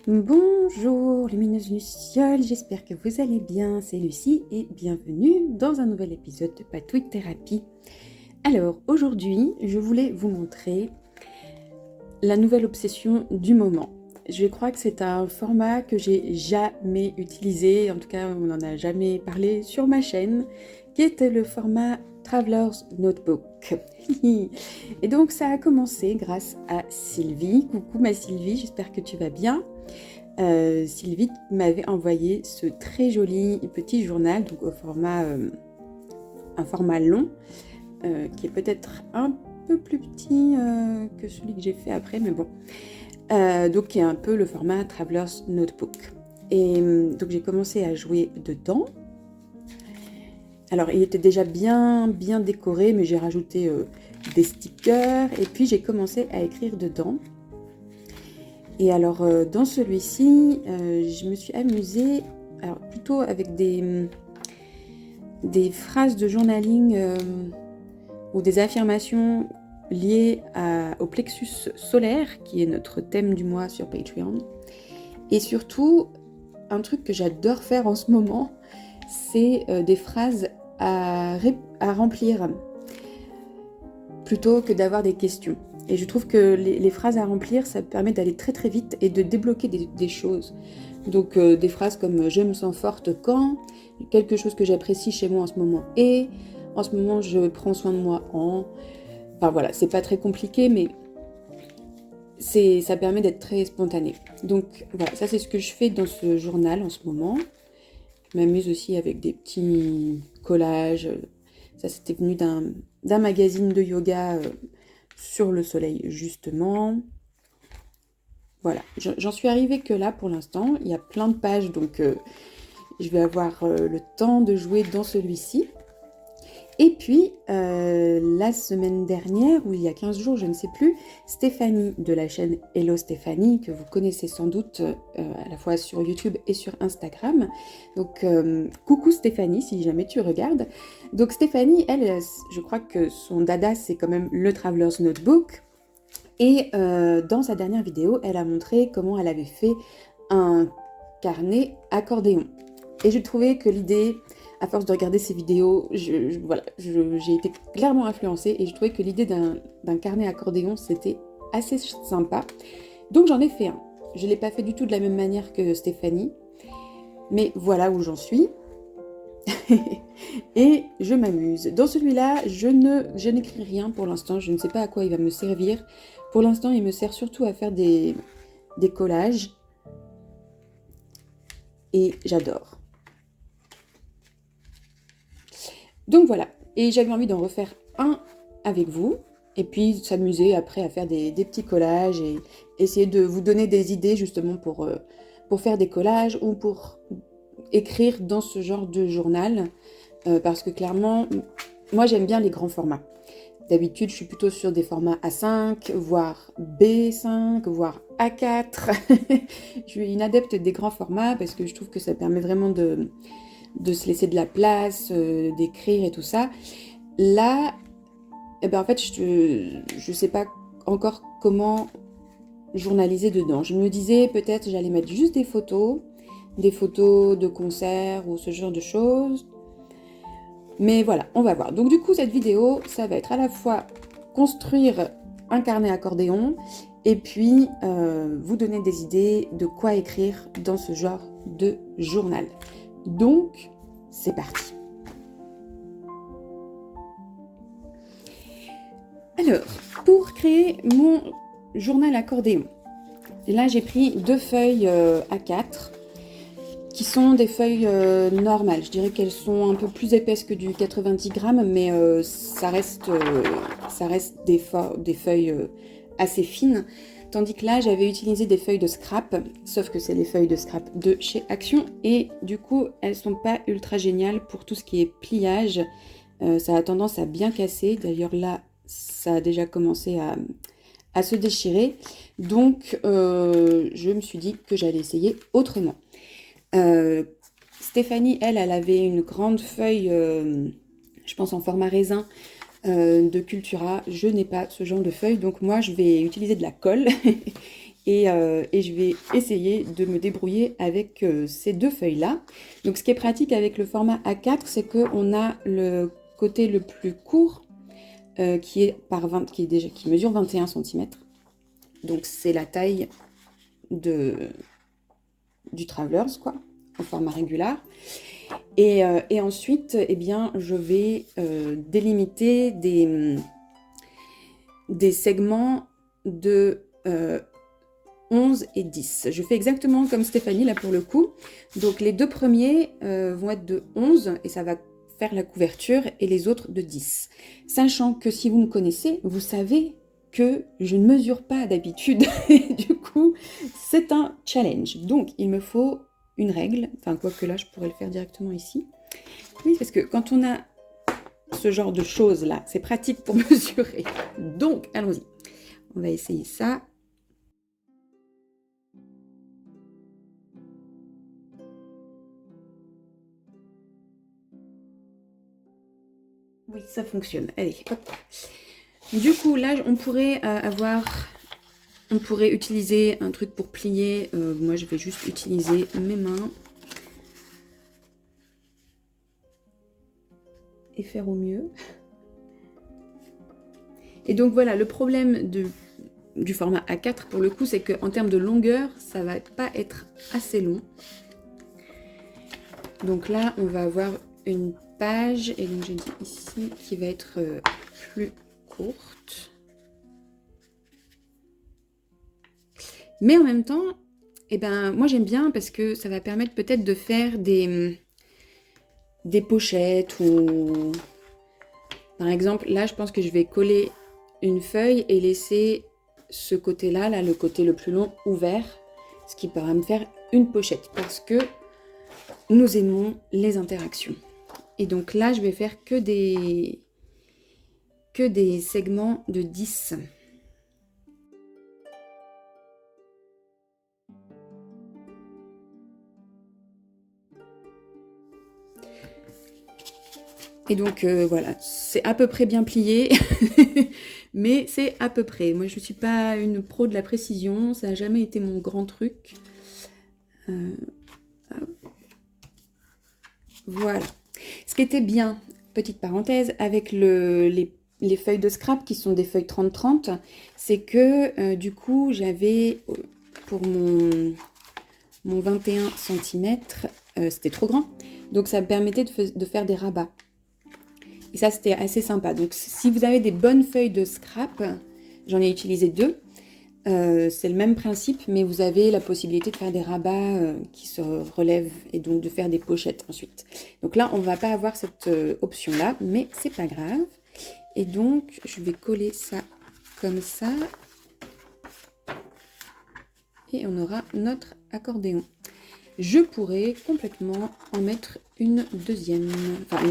Bonjour lumineuse lucioles, j'espère que vous allez bien, c'est Lucie et bienvenue dans un nouvel épisode de Patouille Thérapie. Alors aujourd'hui, je voulais vous montrer la nouvelle obsession du moment. Je crois que c'est un format que j'ai jamais utilisé, en tout cas on n'en a jamais parlé sur ma chaîne, qui était le format Traveler's Notebook. Et donc ça a commencé grâce à Sylvie. Coucou ma Sylvie, j'espère que tu vas bien. Sylvie m'avait envoyé ce très joli petit journal, donc un format long, qui est peut-être un peu plus petit que celui que j'ai fait après, mais bon. Donc qui est un peu le format Traveler's Notebook. Et donc j'ai commencé à jouer dedans. Alors il était déjà bien décoré, mais j'ai rajouté des stickers et puis j'ai commencé à écrire dedans. Et alors dans celui-ci, je me suis amusée, alors plutôt avec des phrases de journaling ou des affirmations liées au plexus solaire, qui est notre thème du mois sur Patreon. Et surtout, un truc que j'adore faire en ce moment, c'est des phrases à remplir, plutôt que d'avoir des questions. Et je trouve que les phrases à remplir, ça permet d'aller très très vite et de débloquer des choses. Donc des phrases comme « je me sens forte quand »,« quelque chose que j'apprécie chez moi en ce moment et »,« en ce moment je prends soin de moi en ». Enfin voilà, c'est pas très compliqué, mais ça permet d'être très spontané. Donc voilà, ça c'est ce que je fais dans ce journal en ce moment. Je m'amuse aussi avec des petits collages. Ça c'était venu d'un magazine de yoga sur le soleil justement. Voilà, j'en suis arrivée que là pour l'instant. Il y a plein de pages, donc je vais avoir le temps de jouer dans celui-ci. Et puis, la semaine dernière, ou il y a 15 jours, je ne sais plus, Stéphanie de la chaîne Hello Stéphanie, que vous connaissez sans doute à la fois sur YouTube et sur Instagram. Donc, coucou Stéphanie, si jamais tu regardes. Donc Stéphanie, elle, je crois que son dada, c'est quand même le Traveler's Notebook. Et dans sa dernière vidéo, elle a montré comment elle avait fait un carnet accordéon. Et je trouvais que l'idée, à force de regarder ces vidéos, j'ai été clairement influencée et je trouvais que l'idée d'un carnet accordéon, c'était assez sympa. Donc j'en ai fait un. Je ne l'ai pas fait du tout de la même manière que Stéphanie, mais voilà où j'en suis. Et je m'amuse. Dans celui-là, je n'écris rien pour l'instant, je ne sais pas à quoi il va me servir. Pour l'instant, il me sert surtout à faire des collages. Et j'adore. Donc voilà, et j'avais envie d'en refaire un avec vous, et puis s'amuser après à faire des petits collages et essayer de vous donner des idées justement pour faire des collages ou pour écrire dans ce genre de journal, parce que clairement, moi j'aime bien les grands formats. D'habitude, je suis plutôt sur des formats A5, voire B5, voire A4. Je suis une adepte des grands formats parce que je trouve que ça permet vraiment de se laisser de la place, d'écrire et tout ça. Là, eh ben en fait, je sais pas encore comment journaliser dedans. Je me disais peut-être j'allais mettre juste des photos de concerts ou ce genre de choses. Mais voilà, on va voir. Donc du coup, cette vidéo, ça va être à la fois construire un carnet accordéon et puis vous donner des idées de quoi écrire dans ce genre de journal. Donc, c'est parti. Alors, pour créer mon journal accordéon, là j'ai pris 2 feuilles A4 qui sont des feuilles normales. Je dirais qu'elles sont un peu plus épaisses que du 90 grammes, mais ça reste des feuilles assez fines. Tandis que là, j'avais utilisé des feuilles de scrap, sauf que c'est les feuilles de scrap de chez Action, et du coup, elles sont pas ultra géniales pour tout ce qui est pliage. Ça a tendance à bien casser. D'ailleurs, là, ça a déjà commencé à se déchirer. Donc, je me suis dit que j'allais essayer autrement. Stéphanie, elle avait une grande feuille, je pense en format raisin, de Cultura. Je n'ai pas ce genre de feuille, donc moi je vais utiliser de la colle et je vais essayer de me débrouiller avec ces deux feuilles-là. Donc ce qui est pratique avec le format A4, c'est qu'on a le côté le plus court qui mesure 21 cm. Donc c'est la taille du Travelers, quoi, au format régulier. Et ensuite, eh bien, je vais délimiter des segments de 11 et 10. Je fais exactement comme Stéphanie, là, pour le coup. Donc, les deux premiers vont être de 11, et ça va faire la couverture, et les autres de 10. Sachant que si vous me connaissez, vous savez que je ne mesure pas d'habitude, et du coup, c'est un challenge. Donc, il me faut une règle, enfin, quoique là, je pourrais le faire directement ici. Oui, parce que quand on a ce genre de choses-là, c'est pratique pour mesurer. Donc, allons-y. On va essayer ça. Oui, ça fonctionne. Allez, hop. Du coup, là, on pourrait on pourrait utiliser un truc pour plier. Moi, je vais juste utiliser mes mains. Et faire au mieux. Et donc, voilà, le problème du format A4, pour le coup, c'est qu'en termes de longueur, ça va pas être assez long. Donc là, on va avoir une page, et donc j'ai dit ici, qui va être plus courte. Mais en même temps, eh ben, moi j'aime bien parce que ça va permettre peut-être de faire des pochettes ou... Par exemple, là, je pense que je vais coller une feuille et laisser ce côté-là, là, le côté le plus long, ouvert, ce qui pourra me faire une pochette parce que nous aimons les interactions. Et donc là, je vais faire que des segments de 10. Et donc voilà, c'est à peu près bien plié, mais c'est à peu près. Moi, je ne suis pas une pro de la précision, ça n'a jamais été mon grand truc. Voilà. Ce qui était bien, petite parenthèse, avec les feuilles de scrap qui sont des feuilles 30-30, c'est que du coup, j'avais pour mon 21 cm, c'était trop grand, donc ça me permettait de faire des rabats. Et ça, c'était assez sympa. Donc, si vous avez des bonnes feuilles de scrap, j'en ai utilisé 2. C'est le même principe, mais vous avez la possibilité de faire des rabats qui se relèvent et donc de faire des pochettes ensuite. Donc là, on ne va pas avoir cette option-là, mais c'est pas grave. Et donc, je vais coller ça comme ça. Et on aura notre accordéon. Je pourrais complètement en mettre une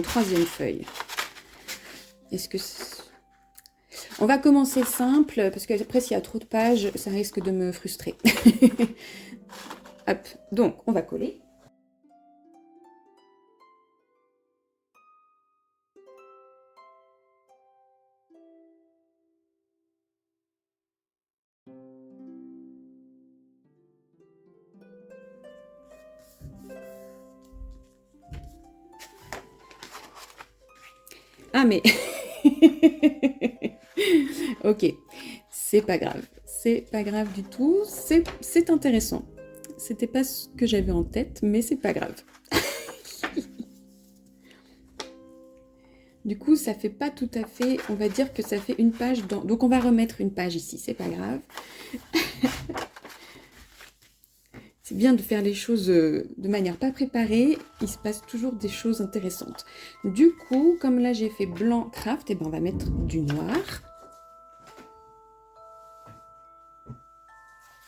troisième feuille. Est-ce que on va commencer simple, parce qu'après, s'il y a trop de pages, ça risque de me frustrer. Hop, donc on va coller. Ah mais... Ok, c'est pas grave. C'est pas grave du tout. C'est intéressant. C'était pas ce que j'avais en tête, mais c'est pas grave. Du coup, ça fait pas tout à fait... On va dire que ça fait une page dans... Donc on va remettre une page ici, c'est pas grave. C'est bien de faire les choses de manière pas préparée. Il se passe toujours des choses intéressantes. Du coup, comme là j'ai fait blanc craft, et ben on va mettre du noir.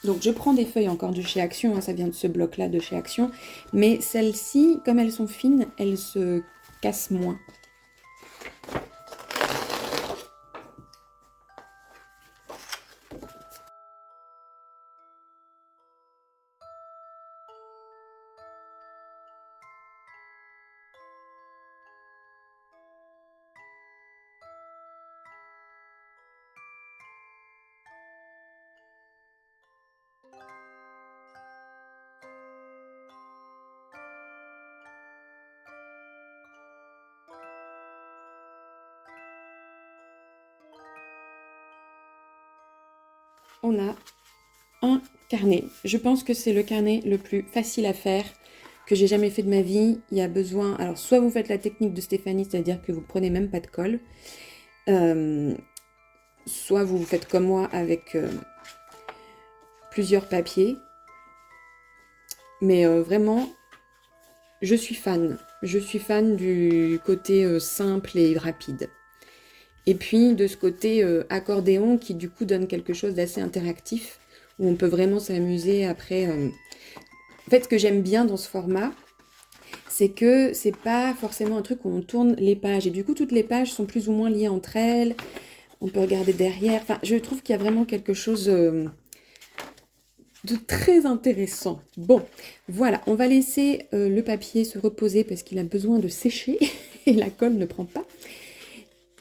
Donc je prends des feuilles encore de chez Action, hein, ça vient de ce bloc-là de chez Action. Mais celles-ci, comme elles sont fines, elles se cassent moins. on a un carnet. Je pense que c'est le carnet le plus facile à faire que j'ai jamais fait de ma vie. Il y a besoin... Alors, soit vous faites la technique de Stéphanie, c'est-à-dire que vous prenez même pas de colle. Soit vous faites comme moi avec plusieurs papiers. Mais vraiment, je suis fan. Je suis fan du côté simple et rapide. Et puis de ce côté accordéon qui du coup donne quelque chose d'assez interactif, où on peut vraiment s'amuser après. En fait, ce que j'aime bien dans ce format, c'est que c'est pas forcément un truc où on tourne les pages. Et du coup, toutes les pages sont plus ou moins liées entre elles. On peut regarder derrière. Enfin, je trouve qu'il y a vraiment quelque chose de très intéressant. Bon, voilà, on va laisser le papier se reposer parce qu'il a besoin de sécher et la colle ne prend pas.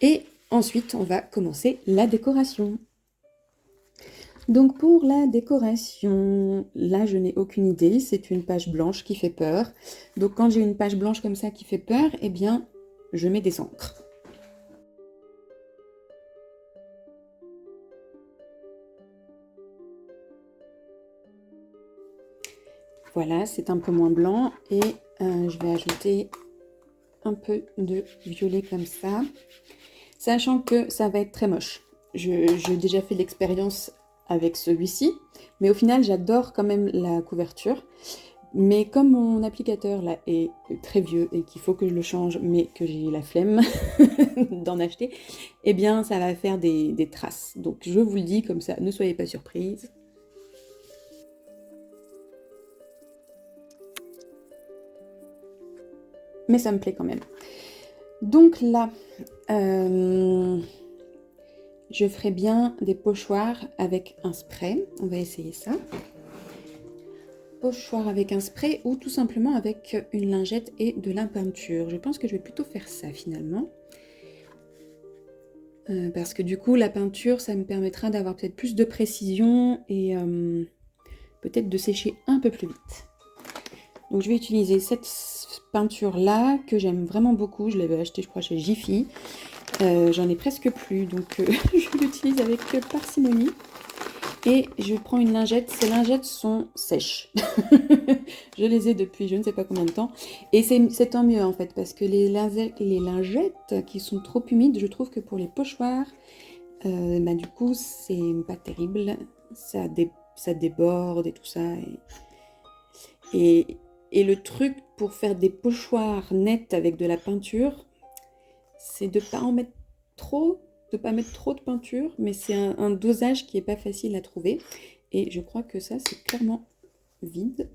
Et ensuite, on va commencer la décoration. Donc pour la décoration, là je n'ai aucune idée, c'est une page blanche qui fait peur. Donc quand j'ai une page blanche comme ça qui fait peur, eh bien je mets des encres. Voilà, c'est un peu moins blanc et je vais ajouter un peu de violet comme ça, sachant que ça va être très moche. J'ai déjà fait l'expérience avec celui-ci, mais au final j'adore quand même la couverture. Mais comme mon applicateur là est très vieux et qu'il faut que je le change, mais que j'ai la flemme d'en acheter, eh bien ça va faire des traces. Donc je vous le dis comme ça, ne soyez pas surprise. Mais ça me plaît quand même. Donc là, je ferai bien des pochoirs avec un spray. On va essayer ça. Pochoir avec un spray ou tout simplement avec une lingette et de la peinture. Je pense que je vais plutôt faire ça finalement. Parce que du coup, la peinture, ça me permettra d'avoir peut-être plus de précision et peut-être de sécher un peu plus vite. Donc je vais utiliser cette peinture-là que j'aime vraiment beaucoup. Je l'avais achetée, je crois, chez Jiffy. J'en ai presque plus, donc je l'utilise avec parcimonie. Et je prends une lingette. Ces lingettes sont sèches. Je les ai depuis je ne sais pas combien de temps. Et c'est tant mieux en fait, parce que les lingettes qui sont trop humides, je trouve que pour les pochoirs, du coup, c'est pas terrible. Ça déborde et tout ça. Et le truc pour faire des pochoirs nets avec de la peinture, c'est de ne pas en mettre trop, de pas mettre trop de peinture, mais c'est un dosage qui n'est pas facile à trouver. Et je crois que ça, c'est clairement vide.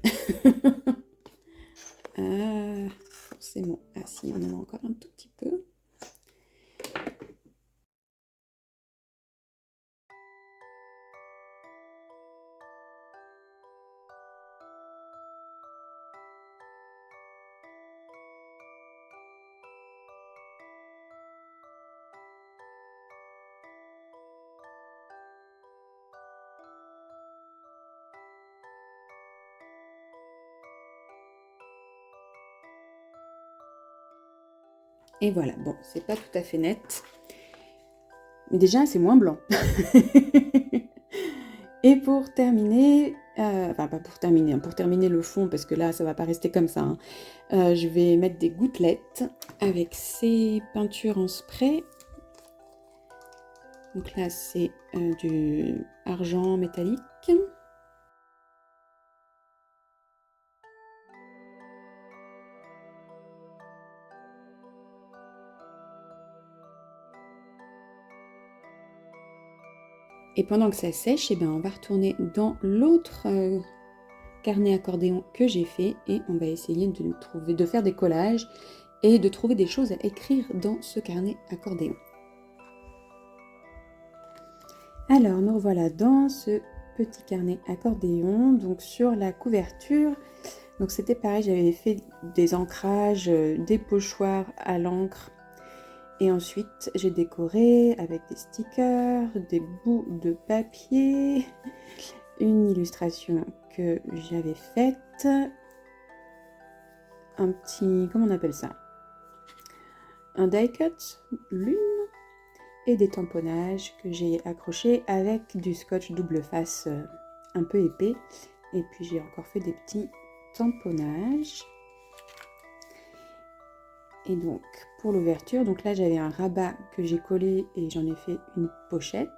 Ah, forcément. Ah si, on en a encore un tout petit peu. Et voilà, bon, c'est pas tout à fait net. Mais déjà, c'est moins blanc. Et pour terminer, enfin pas pour terminer, hein, pour terminer le fond, parce que là, ça va pas rester comme ça, hein, je vais mettre des gouttelettes avec ces peintures en spray. Donc là, c'est du argent métallique. Et pendant que ça sèche, eh ben, on va retourner dans l'autre carnet accordéon que j'ai fait et on va essayer de faire des collages et de trouver des choses à écrire dans ce carnet accordéon. Alors, nous revoilà dans ce petit carnet accordéon. Donc sur la couverture, donc c'était pareil, j'avais fait des ancrages, des pochoirs à l'encre. Et ensuite, j'ai décoré avec des stickers, des bouts de papier, une illustration que j'avais faite, un petit, comment on appelle ça? Un die cut, l'une. et des tamponnages que j'ai accrochés avec du scotch double face un peu épais. Et puis j'ai encore fait des petits tamponnages. Et donc pour l'ouverture, donc là j'avais un rabat que j'ai collé et j'en ai fait une pochette.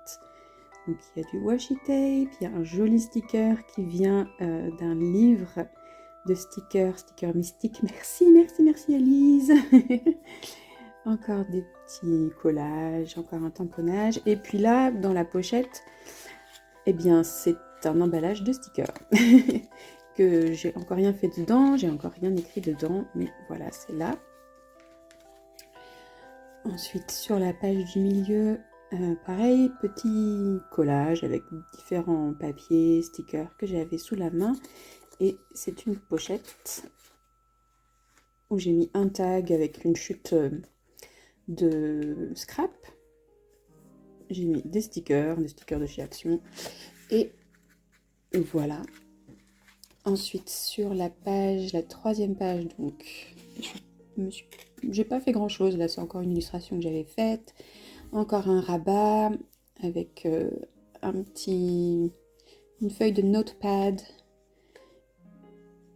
Donc il y a du washi tape, il y a un joli sticker qui vient d'un livre de sticker mystique. Merci Elise. Encore des petits collages, encore un tamponnage. Et puis là, dans la pochette, eh bien c'est un emballage de stickers. Que j'ai encore rien fait dedans, j'ai encore rien écrit dedans, mais voilà, c'est là. Ensuite, sur la page du milieu, pareil, petit collage avec différents papiers, stickers que j'avais sous la main. Et c'est une pochette où j'ai mis un tag avec une chute de scrap. J'ai mis des stickers de chez Action. Et voilà. Ensuite, sur la page, la troisième page, donc, j'ai pas fait grand chose. Là, c'est encore une illustration que j'avais faite. Encore un rabat avec une feuille de notepad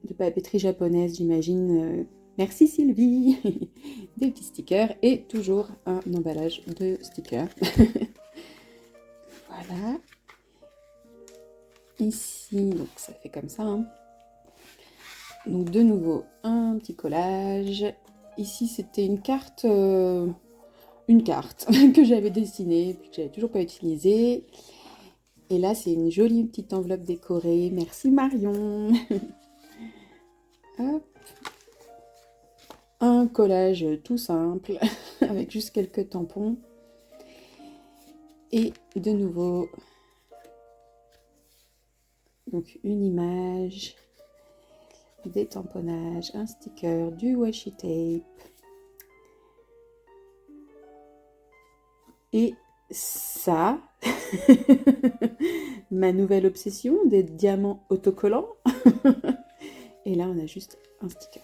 de papeterie japonaise, j'imagine. Merci Sylvie. Des petits stickers et toujours un emballage de stickers. Voilà. Ici, donc ça fait comme ça. Hein. Donc de nouveau, un petit collage. Ici, c'était une carte que j'avais dessinée, puis que j'avais toujours pas utilisée. Et là, c'est une jolie petite enveloppe décorée. Merci Marion. Hop. Un collage tout simple, avec juste quelques tampons. Et de nouveau, donc une image, des tamponnages, un sticker, du washi tape. Et ça, ma nouvelle obsession, des diamants autocollants. Et là, on a juste un sticker.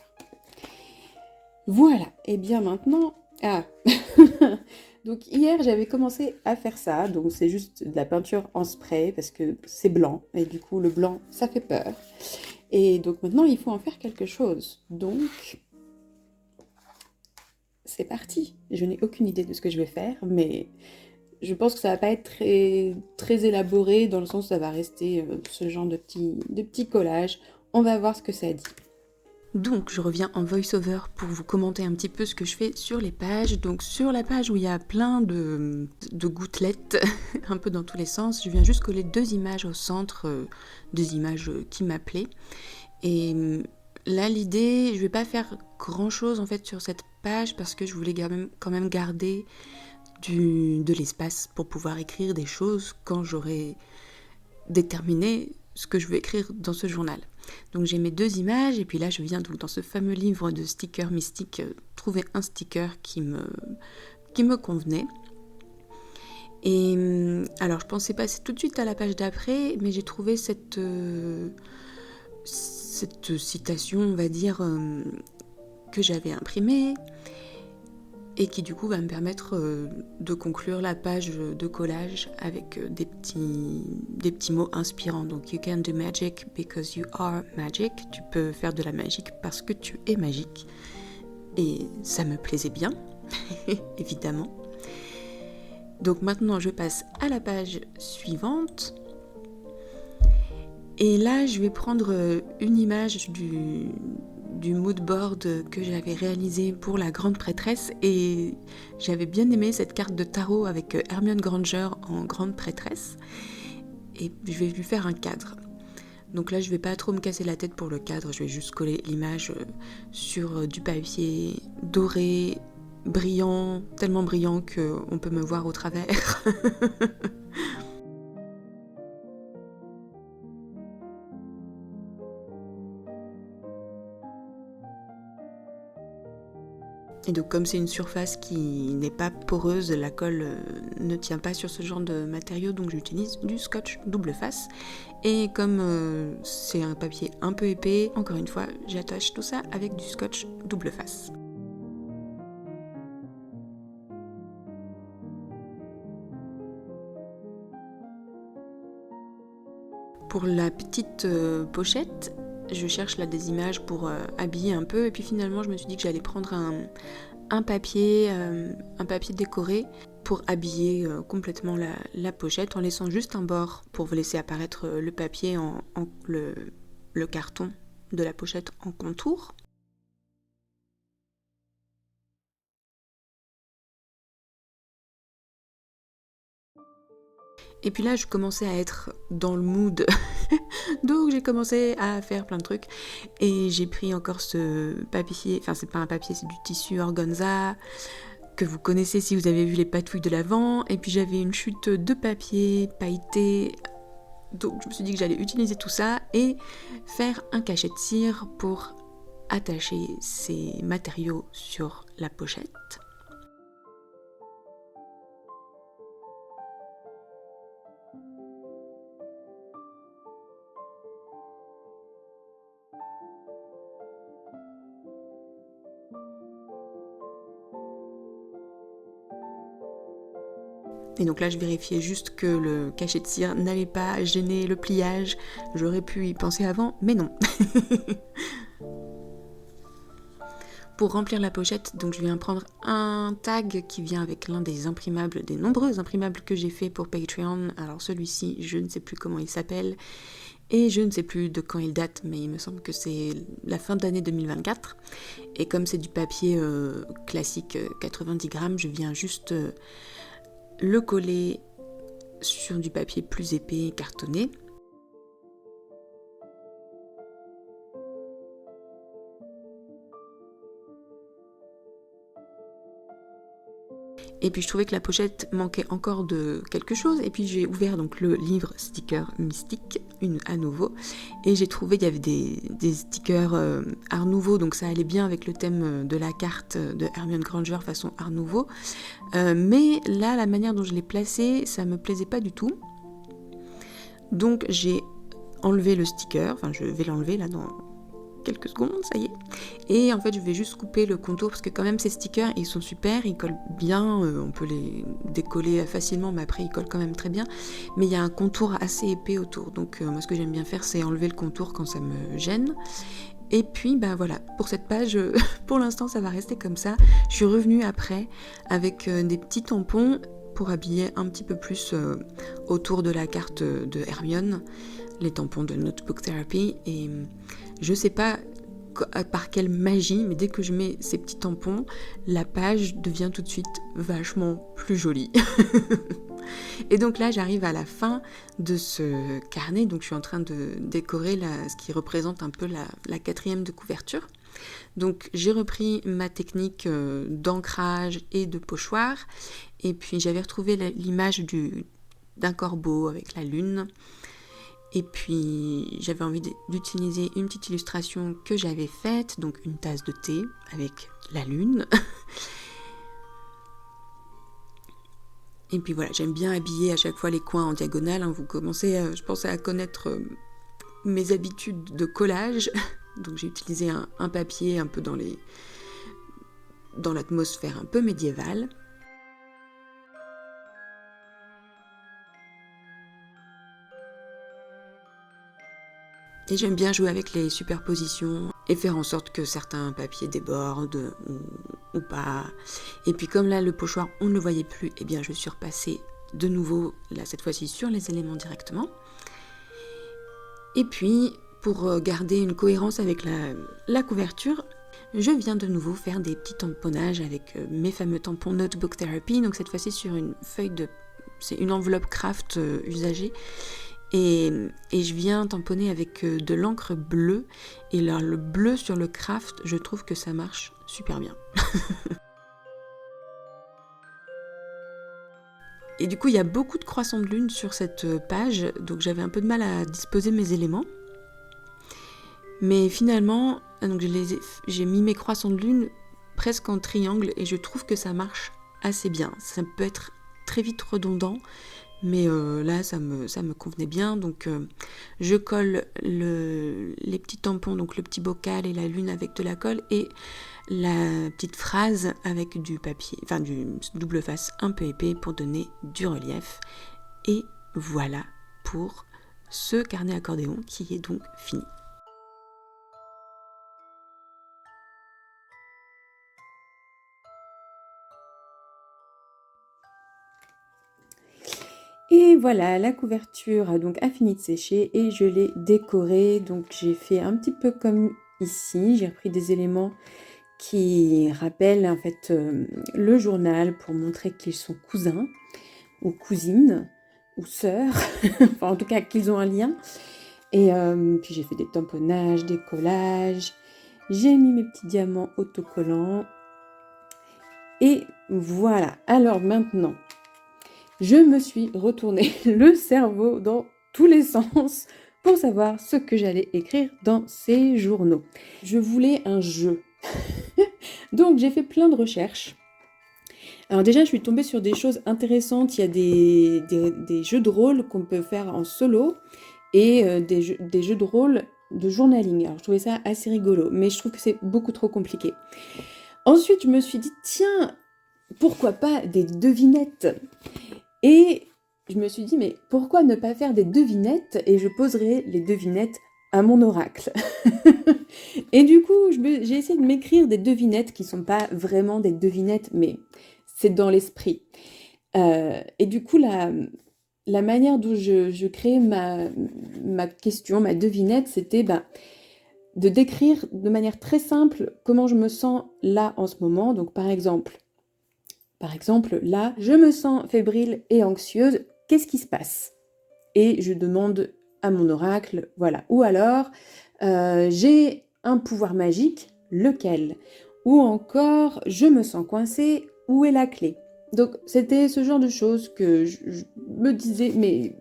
Voilà, et bien maintenant... Ah donc hier, j'avais commencé à faire ça. Donc c'est juste de la peinture en spray parce que c'est blanc. Et du coup, le blanc, ça fait peur. Et donc maintenant, il faut en faire quelque chose. Donc, c'est parti. Je n'ai aucune idée de ce que je vais faire, mais je pense que ça va pas être très élaboré, dans le sens où ça va rester ce genre de petits collages. On va voir ce que ça dit. Donc je reviens en voice-over pour vous commenter un petit peu ce que je fais sur les pages. Donc sur la page où il y a plein de gouttelettes, un peu dans tous les sens, je viens juste coller 2 images au centre, 2 images qui m'appelaient. Et là l'idée, je vais pas faire grand chose en fait sur cette page parce que je voulais quand même garder de l'espace pour pouvoir écrire des choses quand j'aurai déterminé ce que je veux écrire dans ce journal. Donc j'ai mes 2 images et puis là je viens donc dans ce fameux livre de stickers mystiques trouver un sticker qui me convenait. Et alors je pensais passer tout de suite à la page d'après, mais j'ai trouvé cette citation, on va dire, que j'avais imprimée et qui du coup va me permettre de conclure la page de collage avec des petits mots inspirants. Donc you can do magic because you are magic. Tu peux faire de la magie parce que tu es magique. Et ça me plaisait bien, évidemment. Donc maintenant je passe à la page suivante. Et là je vais prendre une image du mood board que j'avais réalisé pour la grande prêtresse et j'avais bien aimé cette carte de tarot avec Hermione Granger en grande prêtresse et je vais lui faire un cadre. Donc là je vais pas trop me casser la tête pour le cadre, je vais juste coller l'image sur du papier doré, brillant, tellement brillant qu'on peut me voir au travers. Et donc comme c'est une surface qui n'est pas poreuse, la colle ne tient pas sur ce genre de matériau, donc j'utilise du scotch double face. Et comme c'est un papier un peu épais, encore une fois, j'attache tout ça avec du scotch double face. Pour la petite pochette, je cherche là des images pour habiller un peu, et puis finalement je me suis dit que j'allais prendre un papier décoré pour habiller complètement la pochette en laissant juste un bord pour vous laisser apparaître le papier le carton de la pochette en contour. Et puis là, je commençais à être dans le mood, donc j'ai commencé à faire plein de trucs. Et j'ai pris encore ce papier, enfin c'est pas un papier, c'est du tissu organza, que vous connaissez si vous avez vu les patouilles de l'Avent. Et puis j'avais une chute de papier pailleté, donc je me suis dit que j'allais utiliser tout ça et faire un cachet de cire pour attacher ces matériaux sur la pochette. Et donc là, je vérifiais juste que le cachet de cire n'allait pas gêner le pliage. J'aurais pu y penser avant, mais non. Pour remplir la pochette, donc je viens prendre un tag qui vient avec l'un des imprimables, des nombreux imprimables que j'ai fait pour Patreon. Alors celui-ci, je ne sais plus comment il s'appelle et je ne sais plus de quand il date, mais il me semble que c'est la fin d'année 2024. Et comme c'est du papier classique 90 grammes, je viens juste le coller sur du papier plus épais cartonné. Et puis je trouvais que la pochette manquait encore de quelque chose, et puis j'ai ouvert donc le livre sticker mystique à nouveau, et j'ai trouvé qu'il y avait des stickers Art Nouveau, donc ça allait bien avec le thème de la carte de Hermione Granger façon Art Nouveau, mais là la manière dont je l'ai placé, ça me plaisait pas du tout, donc j'ai enlevé le sticker, enfin je vais l'enlever là dans quelques secondes, ça y est. Et en fait, je vais juste couper le contour parce que quand même ces stickers, ils sont super, ils collent bien, on peut les décoller facilement, mais après ils collent quand même très bien. Mais il y a un contour assez épais autour, donc moi ce que j'aime bien faire, c'est enlever le contour quand ça me gêne. Et puis ben voilà, pour cette page, pour l'instant ça va rester comme ça. Je suis revenue après avec des petits tampons pour habiller un petit peu plus autour de la carte de Hermione, les tampons de Notebook Therapy, et je sais pas par quelle magie, mais dès que je mets ces petits tampons, la page devient tout de suite vachement plus jolie. Et donc là, j'arrive à la fin de ce carnet, donc je suis en train de décorer ce qui représente un peu la 4e de couverture. Donc j'ai repris ma technique d'ancrage et de pochoir, et puis j'avais retrouvé l'image d'un corbeau avec la lune. Et puis j'avais envie d'utiliser une petite illustration que j'avais faite, donc une tasse de thé avec la lune. Et puis voilà, j'aime bien habiller à chaque fois les coins en diagonale. Vous commencez, je pense, à connaître mes habitudes de collage. Donc j'ai utilisé un papier un peu dans l'atmosphère un peu médiévale. Et j'aime bien jouer avec les superpositions et faire en sorte que certains papiers débordent ou pas. Et puis comme là le pochoir on ne le voyait plus, eh bien je suis repassée de nouveau, là cette fois-ci sur les éléments directement. Et puis pour garder une cohérence avec la couverture, je viens de nouveau faire des petits tamponnages avec mes fameux tampons Notebook Therapy, donc cette fois-ci sur une feuille c'est une enveloppe craft usagée. Et je viens tamponner avec de l'encre bleue. Et là, le bleu sur le craft, je trouve que ça marche super bien. Et du coup, il y a beaucoup de croissants de lune sur cette page. Donc j'avais un peu de mal à disposer mes éléments. Mais finalement, donc j'ai mis mes croissants de lune presque en triangle. Et je trouve que ça marche assez bien. Ça peut être très vite redondant. Mais là, ça me convenait bien. Donc, je colle les petits tampons, donc le petit bocal et la lune avec de la colle, et la petite phrase avec du papier, enfin du double face un peu épais pour donner du relief. Et voilà pour ce carnet accordéon qui est donc fini. Et voilà, la couverture a fini de sécher et je l'ai décorée. Donc j'ai fait un petit peu comme ici, j'ai repris des éléments qui rappellent en fait le journal pour montrer qu'ils sont cousins ou cousines ou sœurs, enfin en tout cas qu'ils ont un lien. Et puis j'ai fait des tamponnages, des collages, j'ai mis mes petits diamants autocollants. Et voilà, alors maintenant, je me suis retourné le cerveau dans tous les sens pour savoir ce que j'allais écrire dans ces journaux. Je voulais un jeu. Donc j'ai fait plein de recherches. Alors déjà, je suis tombée sur des choses intéressantes. Il y a des jeux de rôle qu'on peut faire en solo et des jeux de rôle de journaling. Alors je trouvais ça assez rigolo, mais je trouve que c'est beaucoup trop compliqué. Ensuite, je me suis dit, tiens, pourquoi pas des devinettes ? Et je me suis dit, mais pourquoi ne pas faire des devinettes ? Et je poserai les devinettes à mon oracle. Et du coup, j'ai essayé de m'écrire des devinettes qui ne sont pas vraiment des devinettes, mais c'est dans l'esprit. Et du coup, la manière dont je créais ma question, ma devinette, c'était de décrire de manière très simple comment je me sens là en ce moment. Donc par exemple, là, je me sens fébrile et anxieuse, qu'est-ce qui se passe ? Et je demande à mon oracle, voilà. Ou alors, j'ai un pouvoir magique, lequel ? Ou encore, je me sens coincée, où est la clé ? Donc c'était ce genre de choses que je me disais, mais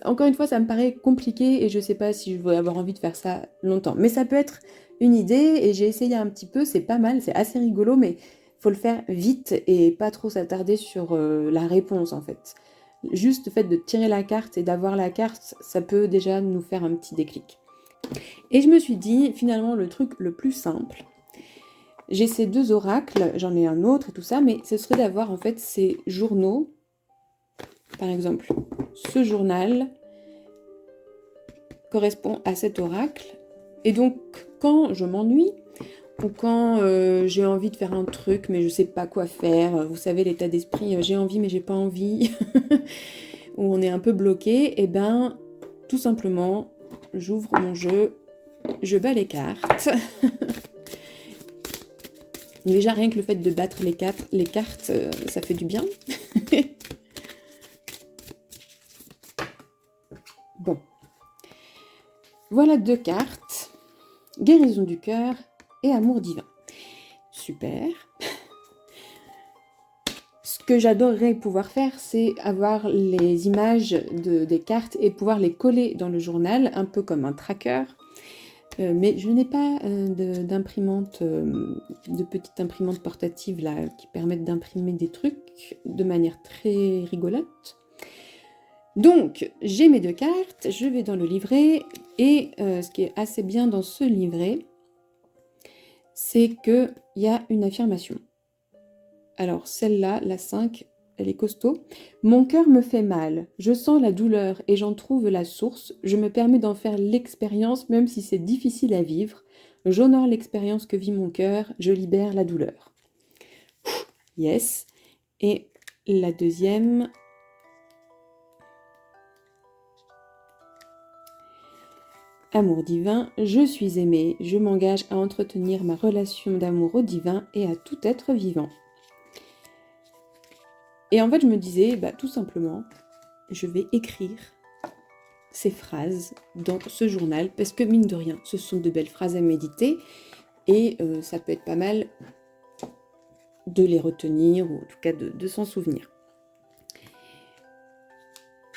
encore une fois, ça me paraît compliqué et je sais pas si je vais avoir envie de faire ça longtemps. Mais ça peut être une idée et j'ai essayé un petit peu, c'est pas mal, c'est assez rigolo, mais faut le faire vite et pas trop s'attarder sur la réponse en fait. Juste le fait de tirer la carte et d'avoir la carte, ça peut déjà nous faire un petit déclic. Et je me suis dit, finalement, le truc le plus simple, j'ai ces deux oracles, j'en ai un autre et tout ça, mais ce serait d'avoir en fait ces journaux. Par exemple, ce journal correspond à cet oracle. Et donc, quand je m'ennuie, ou quand j'ai envie de faire un truc, mais je sais pas quoi faire, vous savez, l'état d'esprit, j'ai envie, mais j'ai pas envie, où on est un peu bloqué, et ben, tout simplement, j'ouvre mon jeu, je bats les cartes. Déjà, rien que le fait de battre les cartes, ça fait du bien. Bon. Voilà 2 cartes. Guérison du cœur et amour divin. Super. Ce que j'adorerais pouvoir faire, c'est avoir les images des cartes et pouvoir les coller dans le journal, un peu comme un tracker. Mais je n'ai pas d'imprimante, de petite imprimante portative là, qui permettent d'imprimer des trucs de manière très rigolote. Donc, j'ai mes 2 cartes, je vais dans le livret, et ce qui est assez bien dans ce livret, c'est qu'il y a une affirmation. Alors, celle-là, la 5, elle est costaud. Mon cœur me fait mal, je sens la douleur et j'en trouve la source. Je me permets d'en faire l'expérience, même si c'est difficile à vivre. J'honore l'expérience que vit mon cœur, je libère la douleur. Yes. Et la deuxième... Amour divin, je suis aimée, je m'engage à entretenir ma relation d'amour au divin et à tout être vivant. Et en fait, je me disais, tout simplement, je vais écrire ces phrases dans ce journal, parce que mine de rien, ce sont de belles phrases à méditer, et ça peut être pas mal de les retenir, ou en tout cas de s'en souvenir.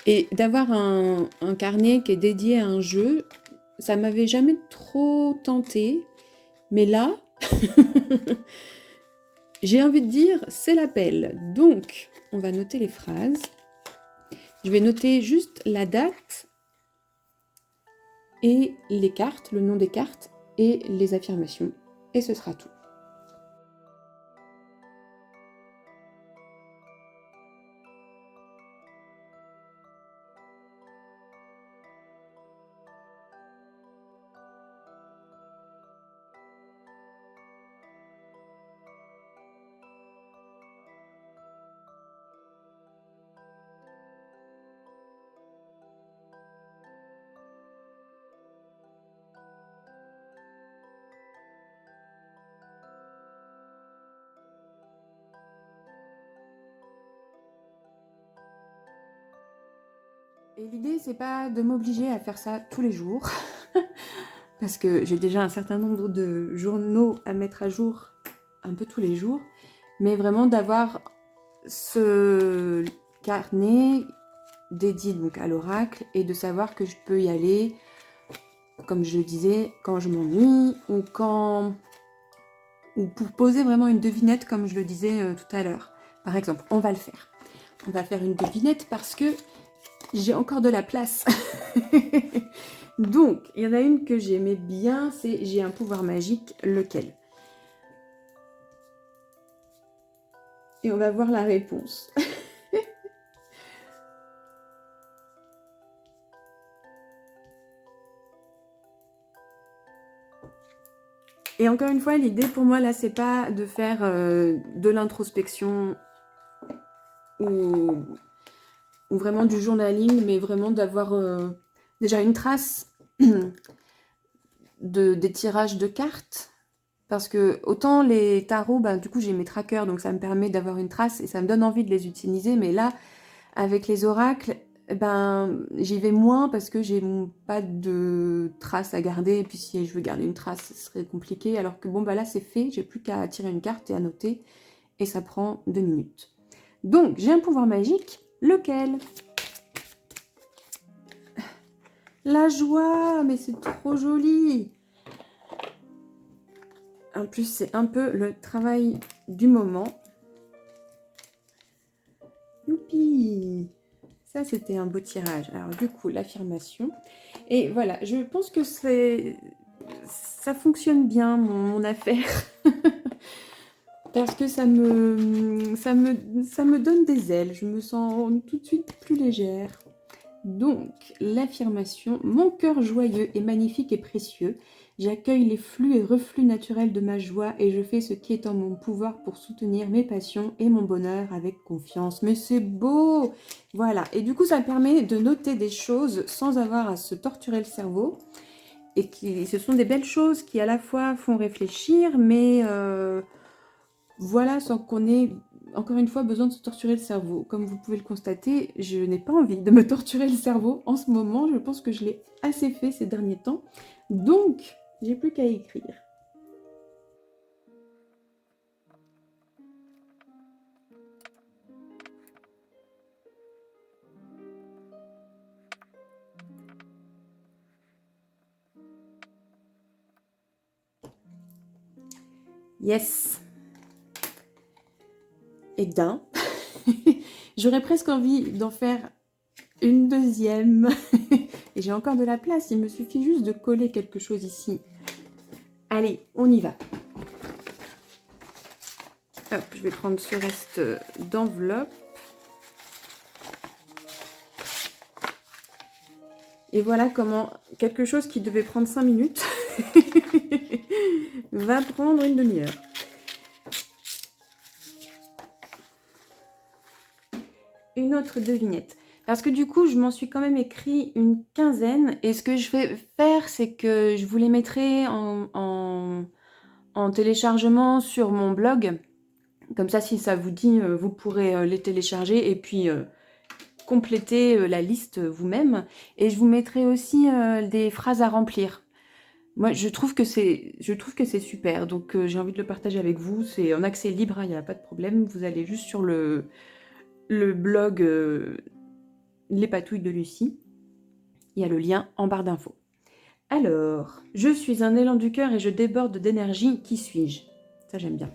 Et d'avoir un carnet qui est dédié à un jeu, ça m'avait jamais trop tenté, mais là, j'ai envie de dire, c'est l'appel. Donc, on va noter les phrases. Je vais noter juste la date et les cartes, le nom des cartes et les affirmations. Et ce sera tout. Et l'idée, c'est pas de m'obliger à faire ça tous les jours, parce que j'ai déjà un certain nombre de journaux à mettre à jour un peu tous les jours, mais vraiment d'avoir ce carnet dédié donc à l'oracle et de savoir que je peux y aller, comme je le disais, quand je m'ennuie ou pour poser vraiment une devinette comme je le disais tout à l'heure. Par exemple, on va le faire. On va faire une devinette parce que j'ai encore de la place. Donc, il y en a une que j'aimais bien, c'est j'ai un pouvoir magique, lequel? Et on va voir la réponse. Et encore une fois, l'idée pour moi là, c'est pas de faire de l'introspection ou vraiment du journaling, mais vraiment d'avoir déjà une trace des tirages de cartes. Parce que autant les tarots, ben, du coup j'ai mes trackers, donc ça me permet d'avoir une trace et ça me donne envie de les utiliser. Mais là, avec les oracles, ben, j'y vais moins parce que j'ai pas de trace à garder. Et puis si je veux garder une trace, ce serait compliqué. Alors que bon, bah là c'est fait, j'ai plus qu'à tirer une carte et à noter. Et ça prend 2 minutes. Donc j'ai un pouvoir magique, lequel? La joie, mais c'est trop joli. En plus, c'est un peu le travail du moment. Youpi! Ça, c'était un beau tirage. Alors, du coup, l'affirmation. Et voilà, je pense que ça fonctionne bien, mon affaire. Parce que ça me donne des ailes. Je me sens tout de suite plus légère. Donc, l'affirmation, mon cœur joyeux est magnifique et précieux. J'accueille les flux et reflux naturels de ma joie et je fais ce qui est en mon pouvoir pour soutenir mes passions et mon bonheur avec confiance. Mais c'est beau! Voilà, et du coup, ça permet de noter des choses sans avoir à se torturer le cerveau. Et ce sont des belles choses qui à la fois font réfléchir, mais voilà, sans qu'on ait, encore une fois, besoin de se torturer le cerveau. Comme vous pouvez le constater, je n'ai pas envie de me torturer le cerveau en ce moment. Je pense que je l'ai assez fait ces derniers temps. Donc, j'ai plus qu'à écrire. Yes! Et d'un, j'aurais presque envie d'en faire une deuxième. Et j'ai encore de la place, il me suffit juste de coller quelque chose ici. Allez, on y va. Hop, je vais prendre ce reste d'enveloppe. Et voilà comment quelque chose qui devait prendre 5 minutes va prendre une demi-heure. Une autre devinette. Parce que du coup, je m'en suis quand même écrit une quinzaine. Et ce que je vais faire, c'est que je vous les mettrai en téléchargement sur mon blog. Comme ça, si ça vous dit, vous pourrez les télécharger et puis compléter la liste vous-même. Et je vous mettrai aussi des phrases à remplir. Moi, je trouve que c'est super. Donc, j'ai envie de le partager avec vous. C'est en accès libre, il n'y a pas de problème. Vous allez juste sur le blog Les Patouilles de Lucie. Il y a le lien en barre d'infos. Alors, je suis un élan du cœur et je déborde d'énergie. Qui suis-je? Ça, j'aime bien.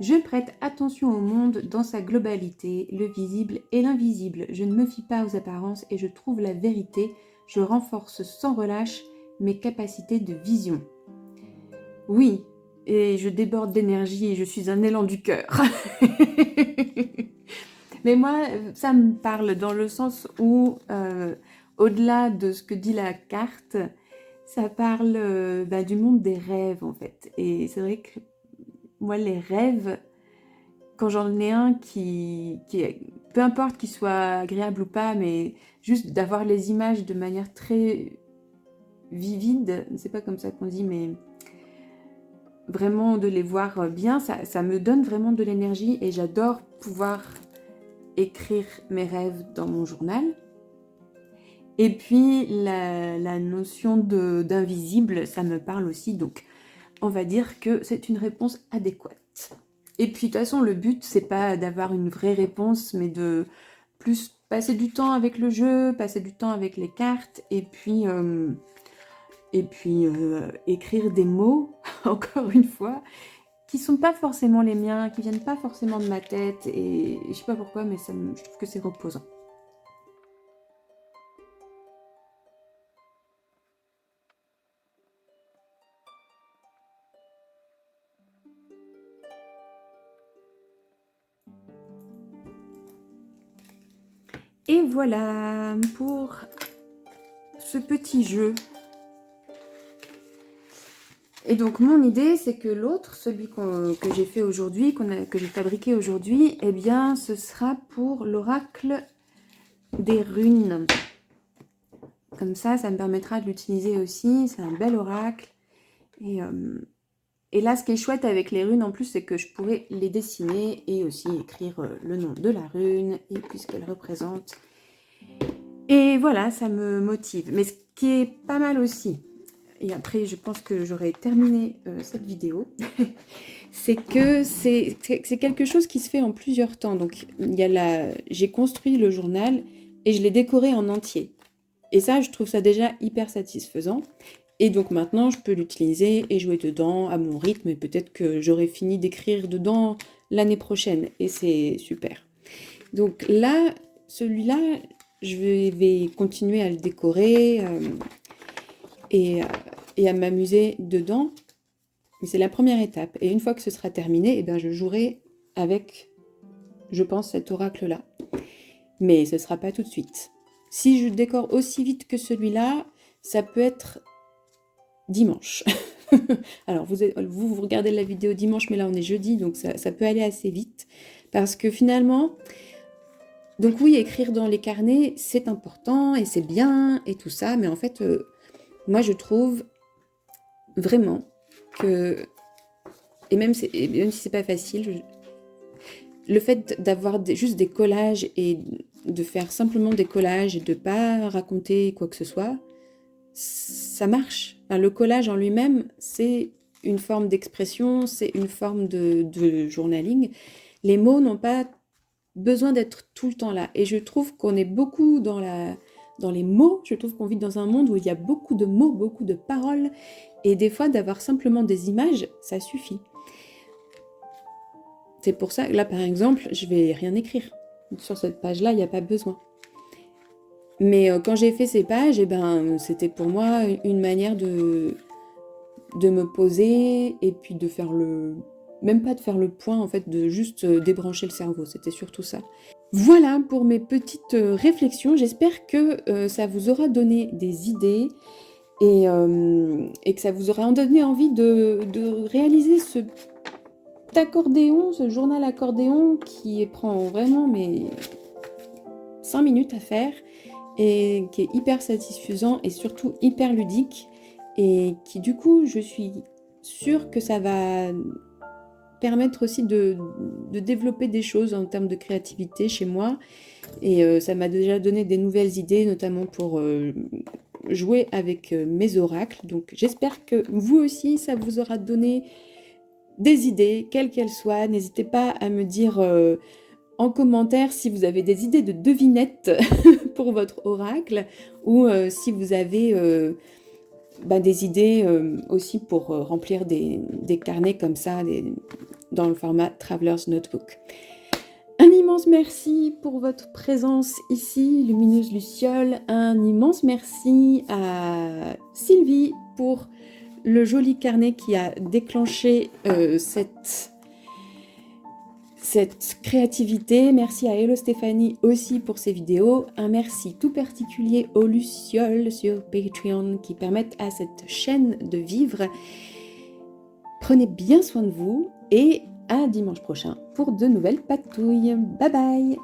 Je prête attention au monde dans sa globalité, le visible et l'invisible. Je ne me fie pas aux apparences et je trouve la vérité. Je renforce sans relâche mes capacités de vision. Oui, et je déborde d'énergie et je suis un élan du cœur. Mais moi, ça me parle dans le sens où, au-delà de ce que dit la carte, ça parle du monde des rêves en fait. Et c'est vrai que moi, les rêves, quand j'en ai un qui est, peu importe qu'il soit agréable ou pas, mais juste d'avoir les images de manière très vivide, c'est pas comme ça qu'on dit, mais vraiment de les voir bien, ça me donne vraiment de l'énergie et j'adore pouvoir écrire mes rêves dans mon journal. Et puis la notion d'invisible, ça me parle aussi, donc on va dire que c'est une réponse adéquate. Et puis de toute façon, le but, c'est pas d'avoir une vraie réponse, mais de plus passer du temps avec le jeu, passer du temps avec les cartes, et puis écrire des mots, encore une fois, qui sont pas forcément les miens, qui viennent pas forcément de ma tête, et je sais pas pourquoi, mais je trouve que c'est reposant. Et voilà pour ce petit jeu. Et donc mon idée, c'est que l'autre, celui que j'ai fait aujourd'hui, que j'ai fabriqué aujourd'hui, eh bien ce sera pour l'oracle des runes. Comme ça me permettra de l'utiliser aussi, c'est un bel oracle. Et là, ce qui est chouette avec les runes en plus, c'est que je pourrais les dessiner et aussi écrire le nom de la rune et puis ce qu'elle représente. Et voilà, ça me motive. Mais ce qui est pas mal aussi, et après je pense que j'aurai terminé cette vidéo, c'est que c'est quelque chose qui se fait en plusieurs temps. Donc j'ai construit le journal et je l'ai décoré en entier. Et ça, je trouve ça déjà hyper satisfaisant. Et donc maintenant, je peux l'utiliser et jouer dedans à mon rythme. Et peut-être que j'aurai fini d'écrire dedans l'année prochaine. Et c'est super. Donc là, celui-là, je vais continuer à le décorer et à m'amuser dedans. Mais c'est la première étape. Et une fois que ce sera terminé, eh bien, je jouerai avec, je pense, cet oracle-là. Mais ce ne sera pas tout de suite. Si je décore aussi vite que celui-là, ça peut être dimanche. Alors, vous regardez la vidéo dimanche, mais là, on est jeudi, donc ça peut aller assez vite. Parce que finalement, donc oui, écrire dans les carnets, c'est important et c'est bien et tout ça, mais en fait, moi, je trouve vraiment que, et même si c'est pas facile, le fait d'avoir juste des collages et de faire simplement des collages et de pas raconter quoi que ce soit, ça marche. Enfin, le collage en lui-même, c'est une forme d'expression, c'est une forme de journaling. Les mots n'ont pas besoin d'être tout le temps là. Et je trouve qu'on est beaucoup dans les mots. Je trouve qu'on vit dans un monde où il y a beaucoup de mots, beaucoup de paroles. Et des fois, d'avoir simplement des images, ça suffit. C'est pour ça que là, par exemple, je vais rien écrire. Sur cette page-là, il n'y a pas besoin. Mais quand j'ai fait ces pages, eh ben, c'était pour moi une manière de me poser et puis de faire même pas de faire le point, en fait, de juste débrancher le cerveau. C'était surtout ça. Voilà pour mes petites réflexions. J'espère que ça vous aura donné des idées et que ça vous aura donné envie de réaliser ce accordéon, ce journal accordéon qui prend vraiment 5 minutes à faire et qui est hyper satisfaisant et surtout hyper ludique et qui du coup je suis sûre que ça va permettre aussi de développer des choses en termes de créativité chez moi et ça m'a déjà donné des nouvelles idées notamment pour jouer avec mes oracles. Donc j'espère que vous aussi ça vous aura donné des idées, quelles qu'elles soient. N'hésitez pas à me dire en commentaire si vous avez des idées de devinettes pour votre oracle ou si vous avez des idées aussi pour remplir des carnets comme ça dans le format Traveler's Notebook. Un immense merci pour votre présence ici, Lumineuse Luciole. Un immense merci à Sylvie pour le joli carnet qui a déclenché cette créativité. Merci à Hello Stéphanie aussi pour ses vidéos. Un merci tout particulier aux Lucioles sur Patreon qui permettent à cette chaîne de vivre. Prenez bien soin de vous et à dimanche prochain pour de nouvelles patouilles. Bye bye!